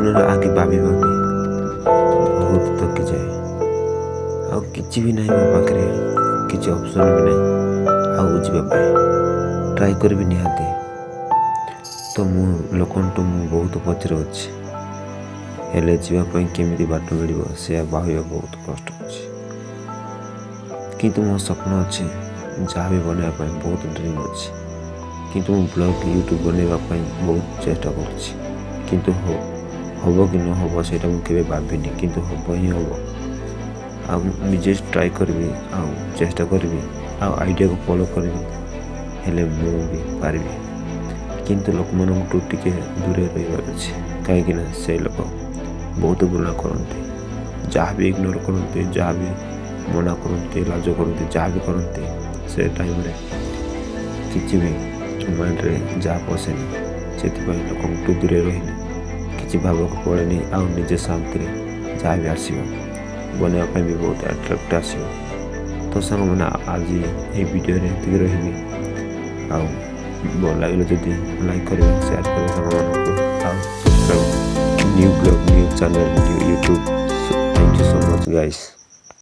ଜୀବନରେ ଆଗେ ଭାବି ବହୁତ ଥକିଯାଏ। ଆଉ କିଛି ବି ନାହିଁ ମୋ ପାଖରେ, କିଛି ଅପସନ୍ ବି ନାହିଁ ଆଉ ଯିବା ପାଇଁ। ଟ୍ରାଏ କରିବି ନିହାତି। ତ ଲୋକଙ୍କଠୁ ମୁଁ ବହୁତ ପଛରେ ଅଛି, ହେଲେ ଯିବା ପାଇଁ କେମିତି ବାଟ ମିଳିବ ସେୟା ଭାବିବା ବହୁତ କଷ୍ଟ ଅଛି। କିନ୍ତୁ ମୋ ସ୍ୱପ୍ନ ଅଛି, ଯାହା ବି ବନେଇବା ପାଇଁ ବହୁତ ଡ୍ରିମ୍ ଅଛି। କିନ୍ତୁ ମୁଁ ବ୍ଲଗ୍ ୟୁଟ୍ୟୁବ୍ ବନେଇବା ପାଇଁ ବହୁତ ଚେଷ୍ଟା କରୁଛି। କିନ୍ତୁ ହେବ କି ନ ହେବ ସେଇଟା ମୁଁ କେବେ ଭାବିନି, କିନ୍ତୁ ହେବ ହିଁ ହେବ। ଆଉ ନିଜେ ଟ୍ରାଏ କରିବି, ଆଉ ଚେଷ୍ଟା କରିବି, ଆଉ ଆଇଡ଼ିଆକୁ ଫଲୋ କରିବି, ହେଲେ ମୁଁ ବି ପାରିବି। କିନ୍ତୁ ଲୋକମାନଙ୍କଠୁ ଟିକେ ଦୂରରେ ରହିବାର ଅଛି, କାହିଁକିନା ସେ ଲୋକ ବହୁତ ଘୃଣା କରନ୍ତି। ଯାହା ବି ଇଗ୍ନୋର କରନ୍ତି, ଯାହା ବି ମନା କରନ୍ତି, ଲାଜ କରନ୍ତି, ଯାହା ବି କରନ୍ତି, ସେ ଟାଇମ୍ରେ କିଛି ବି ମାଇଣ୍ଡରେ ଯାହା ପଶେନି। ସେଥିପାଇଁ ଲୋକଙ୍କଠୁ ଦୂରରେ ରହିଲେ କିଛି ଭାବିବାକୁ ପଡ଼େନି, ଆଉ ନିଜେ ଶାନ୍ତିରେ ଯାହା ବି ଆସିବ ବନେଇବା ପାଇଁ ବି ବହୁତ ଆଟ୍ରାକ୍ଟ ଆସିବ। ତ ସାଙ୍ଗମାନେ ଆଜି ଏହି ଭିଡ଼ିଓରେ ଏତିକି ରହିବି। ଆଉ ଭଲ ଲାଗିଲେ ଯଦି ଲାଇକ୍ କରିବେ, ସେୟାର କରିବେ ସାଙ୍ଗମାନଙ୍କୁ, ଆଉ subscribe. New blog, new channel, new YouTube. Thank you so much guys.